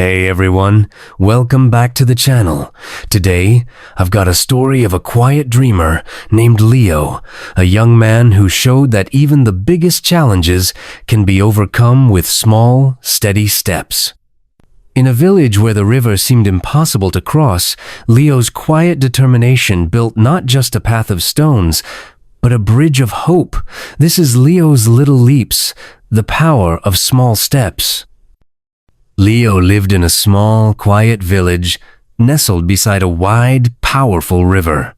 Hey everyone, welcome back to the channel. Today, I've got a story of a quiet dreamer named Leo, a young man who showed that even the biggest challenges can be overcome with small, steady steps. In a village where the river seemed impossible to cross, Leo's quiet determination built not just a path of stones, but a bridge of hope. This is Leo's little leaps, the power of small steps. Leo lived in a small, quiet village nestled beside a wide, powerful river.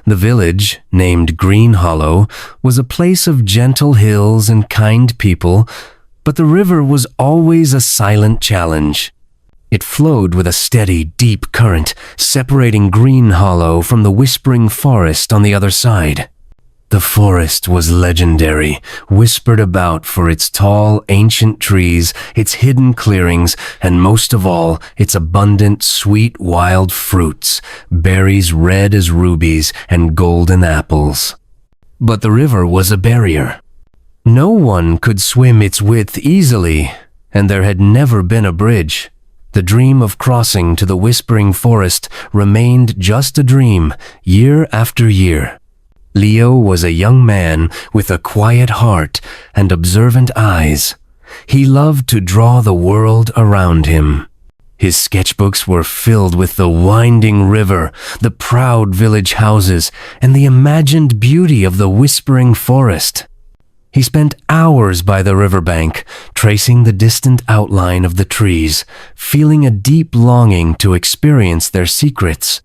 The village, named Greenhollow, was a place of gentle hills and kind people, but the river was always a silent challenge. It flowed with a steady, deep current, separating Greenhollow from the whispering forest on the other side. The forest was legendary, whispered about for its tall, ancient trees, its hidden clearings, and most of all, its abundant, sweet, wild fruits, berries red as rubies and golden apples. But the river was a barrier. No one could swim its width easily, and there had never been a bridge. The dream of crossing to the whispering forest remained just a dream, year after year. Leo was a young man with a quiet heart and observant eyes. He loved to draw the world around him. His sketchbooks were filled with the winding river, the proud village houses, and the imagined beauty of the whispering forest. He spent hours by the riverbank, tracing the distant outline of the trees, feeling a deep longing to experience their secrets.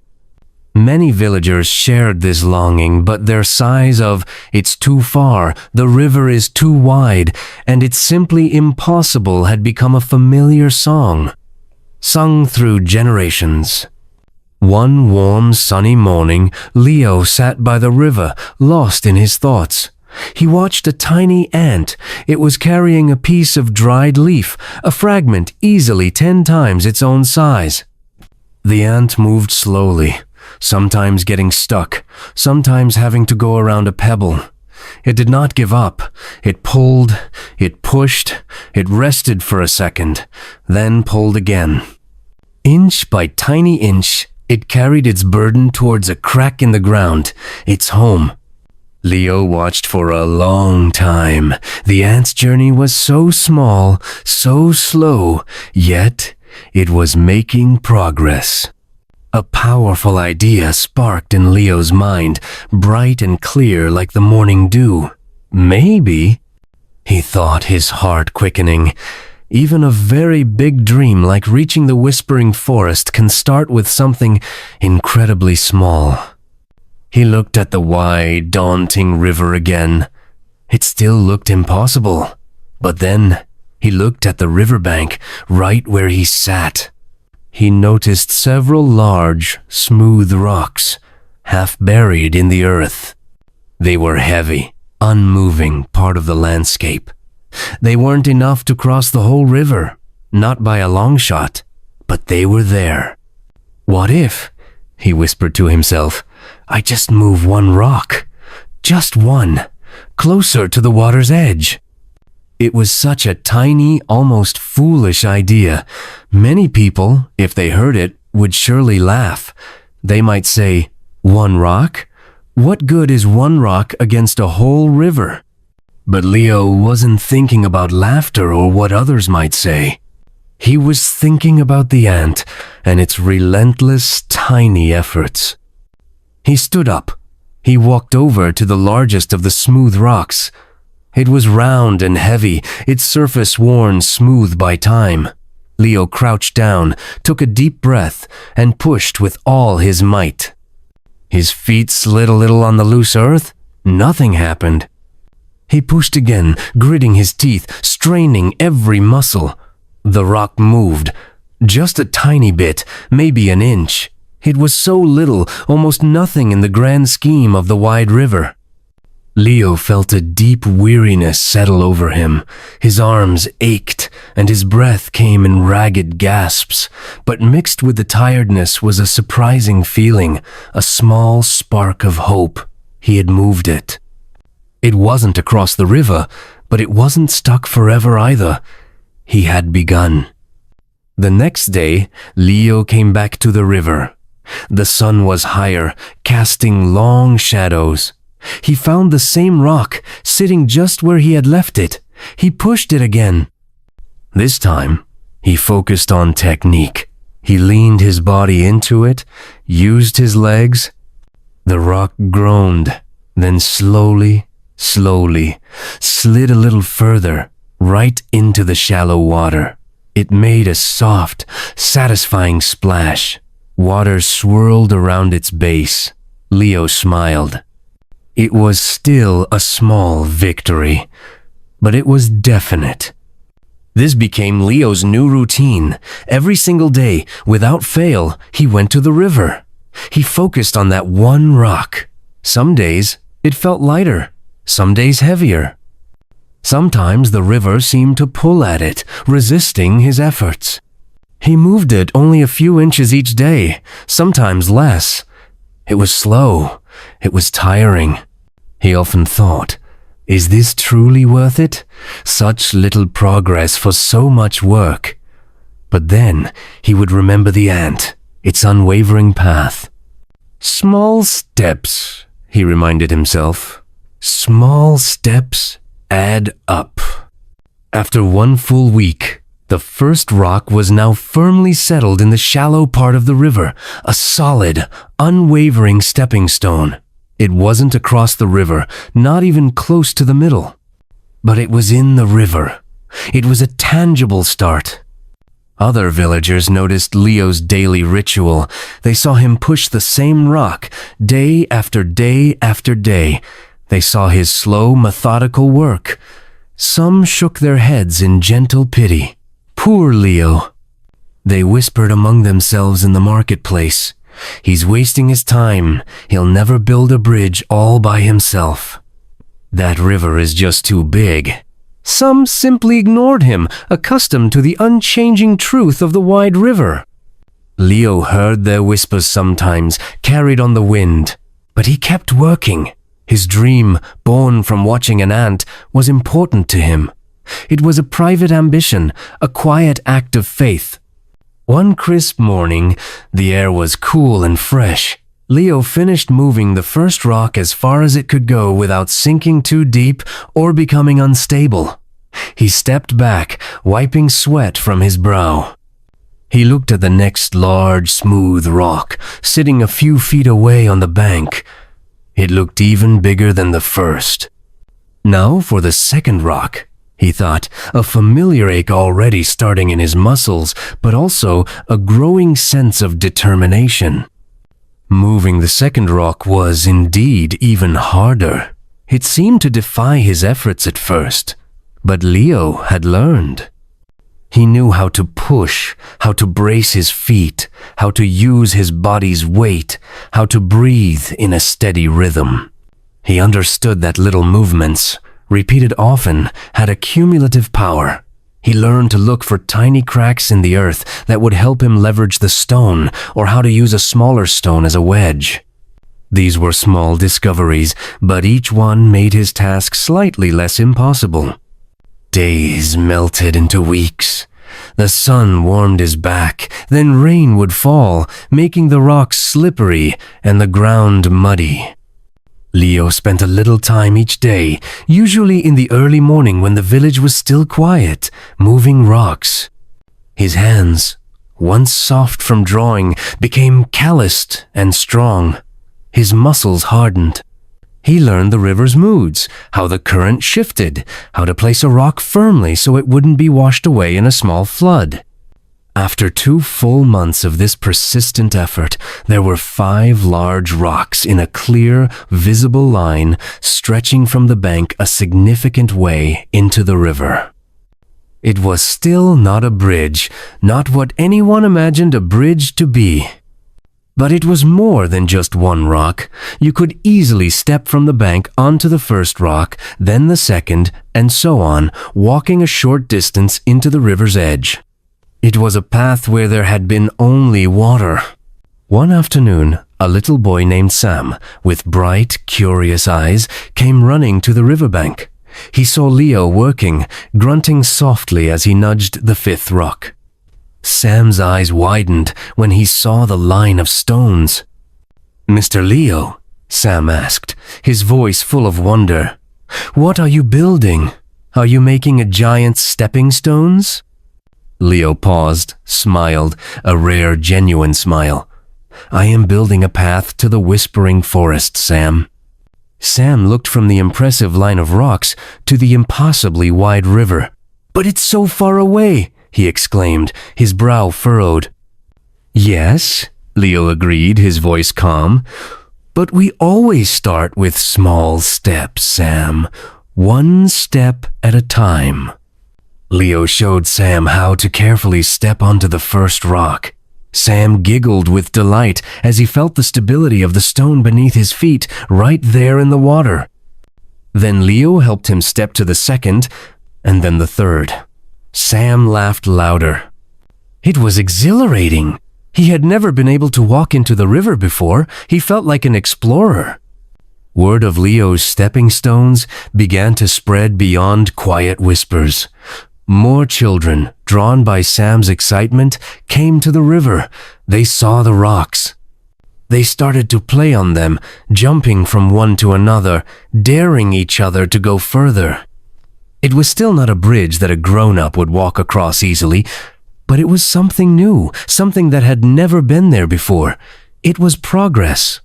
Many villagers shared this longing, but their sighs of, "It's too far, the river is too wide, and it's simply impossible," had become a familiar song, sung through generations. One warm, sunny morning, Leo sat by the river, lost in his thoughts. He watched a tiny ant. It was carrying a piece of dried leaf, a fragment easily 10 times its own size. The ant moved slowly, sometimes getting stuck, sometimes having to go around a pebble. It did not give up. It pulled, it pushed, it rested for a second, then pulled again. Inch by tiny inch, it carried its burden towards a crack in the ground, its home. Leo watched for a long time. The ant's journey was so small, so slow, yet it was making progress. A powerful idea sparked in Leo's mind, bright and clear like the morning dew. Maybe, he thought, his heart quickening, even a very big dream like reaching the whispering forest can start with something incredibly small. He looked at the wide, daunting river again. It still looked impossible. But then he looked at the riverbank, right where he sat. He noticed several large, smooth rocks, half buried in the earth. They were heavy, unmoving part of the landscape. They weren't enough to cross the whole river, not by a long shot, but they were there. "What if," he whispered to himself, "I just move one rock, just one, closer to the water's edge?" It was such a tiny, almost foolish idea. Many people, if they heard it, would surely laugh. They might say, "One rock? What good is one rock against a whole river?" But Leo wasn't thinking about laughter or what others might say. He was thinking about the ant and its relentless, tiny efforts. He stood up. He walked over to the largest of the smooth rocks. It was round and heavy, its surface worn smooth by time. Leo crouched down, took a deep breath, and pushed with all his might. His feet slid a little on the loose earth. Nothing happened. He pushed again, gritting his teeth, straining every muscle. The rock moved, just a tiny bit, maybe an inch. It was so little, almost nothing in the grand scheme of the wide river. Leo felt a deep weariness settle over him. His arms ached, and his breath came in ragged gasps. But mixed with the tiredness was a surprising feeling, a small spark of hope. He had moved it. It wasn't across the river, but it wasn't stuck forever either. He had begun. The next day, Leo came back to the river. The sun was higher, casting long shadows. He found the same rock sitting just where he had left it. He pushed it again. This time, he focused on technique. He leaned his body into it, used his legs. The rock groaned, then slowly slid a little further, right into the shallow water. It made a soft, satisfying splash. Water swirled around its base. Leo smiled. It was still a small victory, but it was definite. This became Leo's new routine. Every single day, without fail, he went to the river. He focused on that one rock. Some days, it felt lighter. Some days heavier. Sometimes the river seemed to pull at it, resisting his efforts. He moved it only a few inches each day, sometimes less. It was slow. It was tiring. He often thought, is this truly worth it? Such little progress for so much work. But then he would remember the ant, its unwavering path. Small steps, he reminded himself. Small steps add up. After one full week, the first rock was now firmly settled in the shallow part of the river, a solid, unwavering stepping stone. It wasn't across the river, not even close to the middle. But it was in the river. It was a tangible start. Other villagers noticed Leo's daily ritual. They saw him push the same rock, day after day after day. They saw his slow, methodical work. Some shook their heads in gentle pity. Poor Leo. They whispered among themselves in the marketplace. He's wasting his time. He'll never build a bridge all by himself. That river is just too big. Some simply ignored him, accustomed to the unchanging truth of the wide river. Leo heard their whispers sometimes, carried on the wind. But he kept working. His dream, born from watching an ant, was important to him. It was a private ambition, a quiet act of faith. One crisp morning, the air was cool and fresh. Leo finished moving the first rock as far as it could go without sinking too deep or becoming unstable. He stepped back, wiping sweat from his brow. He looked at the next large, smooth rock, sitting a few feet away on the bank. It looked even bigger than the first. Now for the second rock, he thought, a familiar ache already starting in his muscles, but also a growing sense of determination. Moving the second rock was indeed even harder. It seemed to defy his efforts at first, but Leo had learned. He knew how to push, how to brace his feet, how to use his body's weight, how to breathe in a steady rhythm. He understood that little movements, repeated often, had a cumulative power. He learned to look for tiny cracks in the earth that would help him leverage the stone, or how to use a smaller stone as a wedge. These were small discoveries, but each one made his task slightly less impossible. Days melted into weeks. The sun warmed his back, then rain would fall, making the rocks slippery and the ground muddy. Leo spent a little time each day, usually in the early morning when the village was still quiet, moving rocks. His hands, once soft from drawing, became calloused and strong. His muscles hardened. He learned the river's moods, how the current shifted, how to place a rock firmly so it wouldn't be washed away in a small flood. After 2 full months of this persistent effort, there were 5 large rocks in a clear, visible line stretching from the bank a significant way into the river. It was still not a bridge, not what anyone imagined a bridge to be. But it was more than just one rock. You could easily step from the bank onto the first rock, then the second, and so on, walking a short distance into the river's edge. It was a path where there had been only water. One afternoon, a little boy named Sam, with bright, curious eyes, came running to the riverbank. He saw Leo working, grunting softly as he nudged the 5th rock. Sam's eyes widened when he saw the line of stones. "Mr. Leo," Sam asked, his voice full of wonder, "what are you building? Are you making a giant stepping stones?" Leo paused, smiled, a rare, genuine smile. "I am building a path to the whispering forest, Sam." Sam looked from the impressive line of rocks to the impossibly wide river. "But it's so far away," he exclaimed, his brow furrowed. "Yes," Leo agreed, his voice calm. "But we always start with small steps, Sam. One step at a time." Leo showed Sam how to carefully step onto the first rock. Sam giggled with delight as he felt the stability of the stone beneath his feet right there in the water. Then Leo helped him step to the second, and then the third. Sam laughed louder. It was exhilarating. He had never been able to walk into the river before. He felt like an explorer. Word of Leo's stepping stones began to spread beyond quiet whispers. More children, drawn by Sam's excitement, came to the river. They saw the rocks. They started to play on them, jumping from one to another, daring each other to go further. It was still not a bridge that a grown-up would walk across easily, but it was something new, something that had never been there before. It was progress.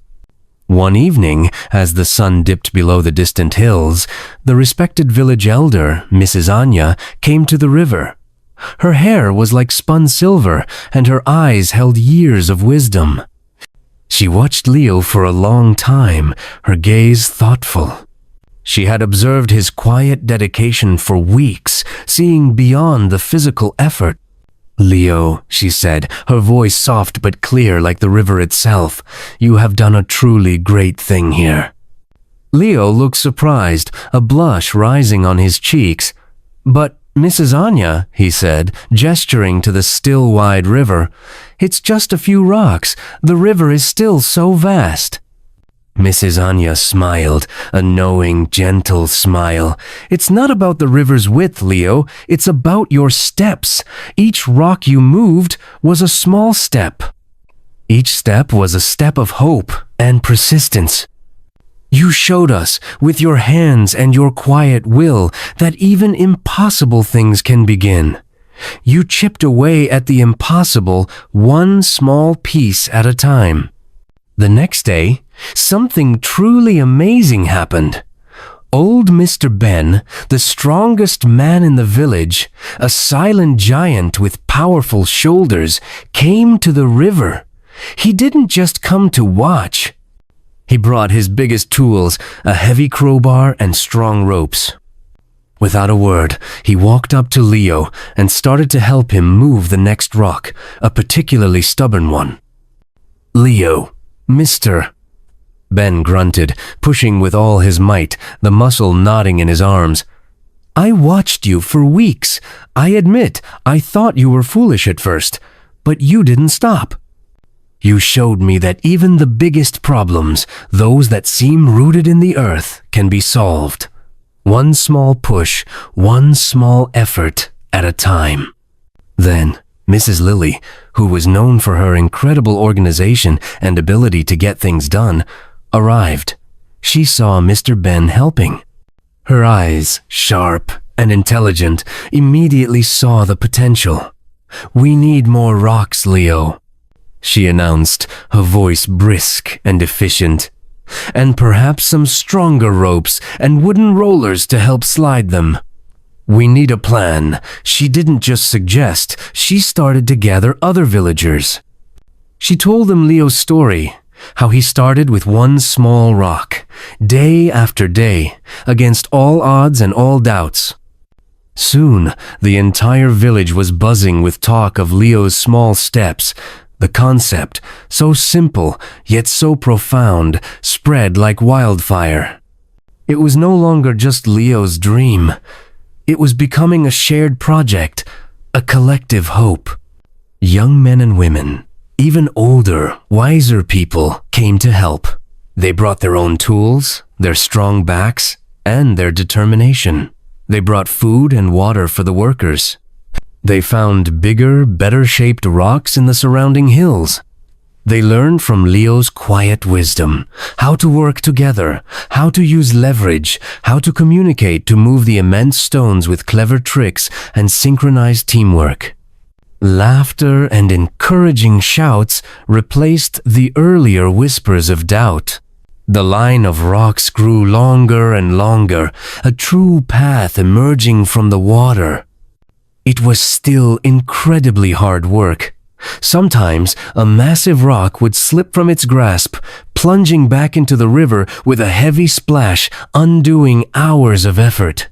One evening, as the sun dipped below the distant hills, the respected village elder, Mrs. Anya, came to the river. Her hair was like spun silver, and her eyes held years of wisdom. She watched Leo for a long time, her gaze thoughtful. She had observed his quiet dedication for weeks, seeing beyond the physical effort. "Leo," she said, her voice soft but clear like the river itself, "you have done a truly great thing here." Leo looked surprised, a blush rising on his cheeks. "But, Mrs. Anya," he said, gesturing to the still wide river, "it's just a few rocks. The river is still so vast." Mrs. Anya smiled, a knowing, gentle smile. "It's not about the river's width, Leo. It's about your steps. Each rock you moved was a small step. Each step was a step of hope and persistence. You showed us, with your hands and your quiet will, that even impossible things can begin. You chipped away at the impossible, one small piece at a time." The next day, something truly amazing happened. Old Mr. Ben, the strongest man in the village, a silent giant with powerful shoulders, came to the river. He didn't just come to watch. He brought his biggest tools, a heavy crowbar and strong ropes. Without a word, he walked up to Leo and started to help him move the next rock, a particularly stubborn one. "Leo, Mr." Ben grunted, pushing with all his might, the muscle knotting in his arms. "I watched you for weeks. I admit, I thought you were foolish at first, but you didn't stop. You showed me that even the biggest problems, those that seem rooted in the earth, can be solved. One small push, one small effort at a time." Then, Mrs. Lily, who was known for her incredible organization and ability to get things done, arrived. She saw Mr. Ben helping. Her eyes, sharp and intelligent, immediately saw the potential. "We need more rocks, Leo," she announced, her voice brisk and efficient. "And perhaps some stronger ropes and wooden rollers to help slide them. We need a plan." She didn't just suggest, she started to gather other villagers. She told them Leo's story, how he started with one small rock, day after day, against all odds and all doubts. Soon, the entire village was buzzing with talk of Leo's small steps. The concept, so simple yet so profound, spread like wildfire. It was no longer just Leo's dream. It was becoming a shared project, a collective hope. Young men and women, even older, wiser people, came to help. They brought their own tools, their strong backs, and their determination. They brought food and water for the workers. They found bigger, better-shaped rocks in the surrounding hills. They learned from Leo's quiet wisdom, how to work together, how to use leverage, how to communicate to move the immense stones with clever tricks and synchronized teamwork. Laughter and encouraging shouts replaced the earlier whispers of doubt. The line of rocks grew longer and longer, a true path emerging from the water. It was still incredibly hard work. Sometimes a massive rock would slip from its grasp, plunging back into the river with a heavy splash, undoing hours of effort.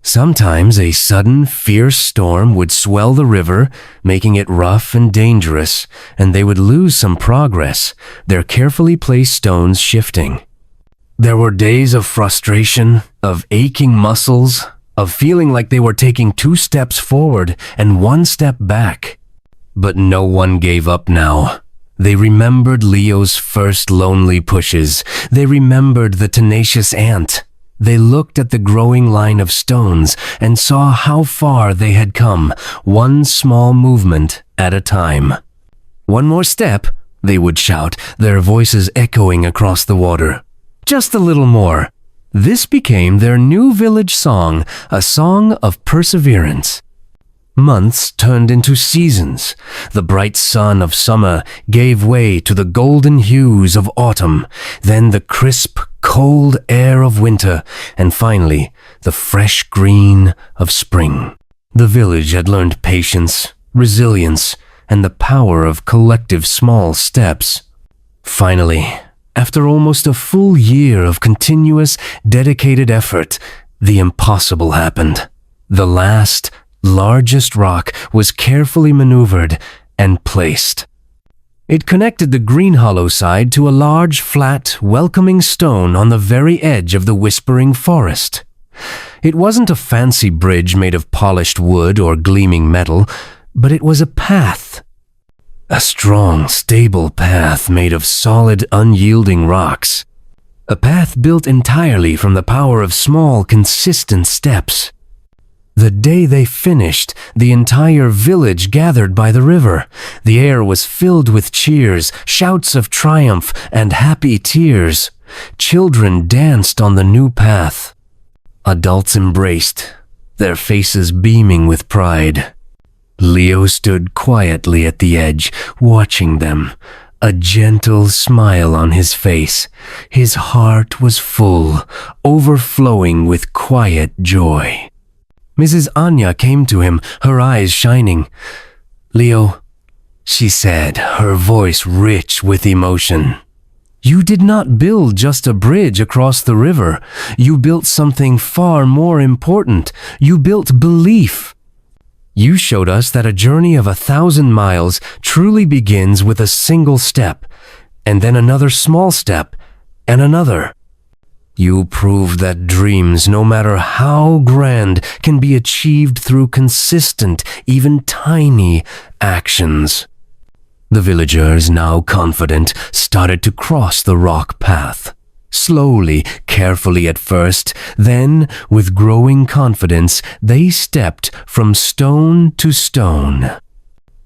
Sometimes a sudden, fierce storm would swell the river, making it rough and dangerous, and they would lose some progress, their carefully placed stones shifting. There were days of frustration, of aching muscles, of feeling like they were taking 2 steps forward and 1 step back. But no one gave up now. They remembered Leo's first lonely pushes. They remembered the tenacious ant. They looked at the growing line of stones and saw how far they had come, one small movement at a time. "One more step," they would shout, their voices echoing across the water. "Just a little more." This became their new village song, a song of perseverance. Months turned into seasons. The bright sun of summer gave way to the golden hues of autumn, then the crisp, cold air of winter, and finally, the fresh green of spring. The village had learned patience, resilience, and the power of collective small steps. Finally, after almost a full year of continuous, dedicated effort, the impossible happened. The last, largest rock was carefully maneuvered and placed. It connected the Greenhollow side to a large, flat, welcoming stone on the very edge of the whispering forest. It wasn't a fancy bridge made of polished wood or gleaming metal, but it was a path. A strong, stable path made of solid, unyielding rocks. A path built entirely from the power of small, consistent steps. The day they finished, the entire village gathered by the river. The air was filled with cheers, shouts of triumph, and happy tears. Children danced on the new path. Adults embraced, their faces beaming with pride. Leo stood quietly at the edge, watching them, a gentle smile on his face. His heart was full, overflowing with quiet joy. Mrs. Anya came to him, her eyes shining. "Leo," she said, her voice rich with emotion, "you did not build just a bridge across the river. You built something far more important. You built belief. You showed us that a journey of 1,000 miles truly begins with a single step, and then another small step, and another. You proved that dreams, no matter how grand, can be achieved through consistent, even tiny, actions." The villagers, now confident, started to cross the rock path. Slowly, carefully at first, then, with growing confidence, they stepped from stone to stone.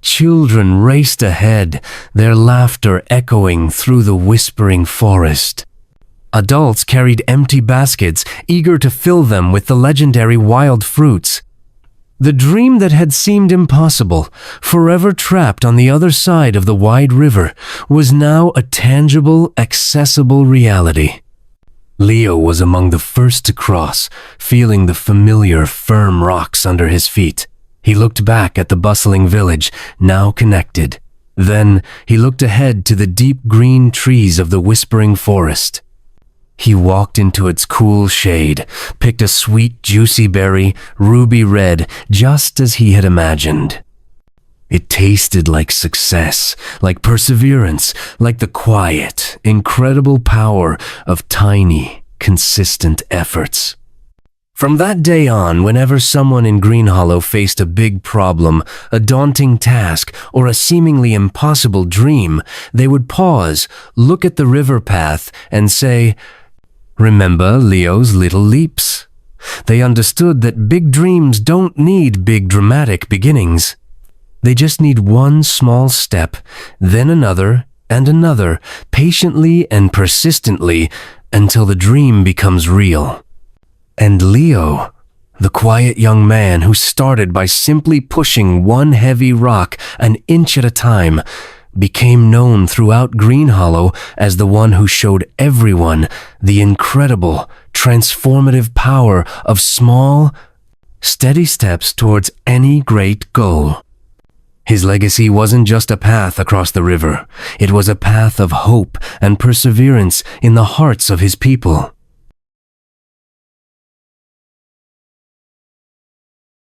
Children raced ahead, their laughter echoing through the whispering forest. Adults carried empty baskets, eager to fill them with the legendary wild fruits. The dream that had seemed impossible, forever trapped on the other side of the wide river, was now a tangible, accessible reality. Leo was among the first to cross, feeling the familiar, firm rocks under his feet. He looked back at the bustling village, now connected. Then he looked ahead to the deep green trees of the whispering forest. He walked into its cool shade, picked a sweet, juicy berry, ruby red, just as he had imagined. It tasted like success, like perseverance, like the quiet, incredible power of tiny, consistent efforts. From that day on, whenever someone in Greenhollow faced a big problem, a daunting task, or a seemingly impossible dream, they would pause, look at the river path, and say, "Remember Leo's little leaps. They understood that big dreams don't need big dramatic beginnings. They just need one small step, then another and another, patiently and persistently, until the dream becomes real. And Leo, the quiet young man who started by simply pushing one heavy rock an inch at a time, became known throughout Greenhollow as the one who showed everyone the incredible, transformative power of small, steady steps towards any great goal. His legacy wasn't just a path across the river. It was a path of hope and perseverance in the hearts of his people.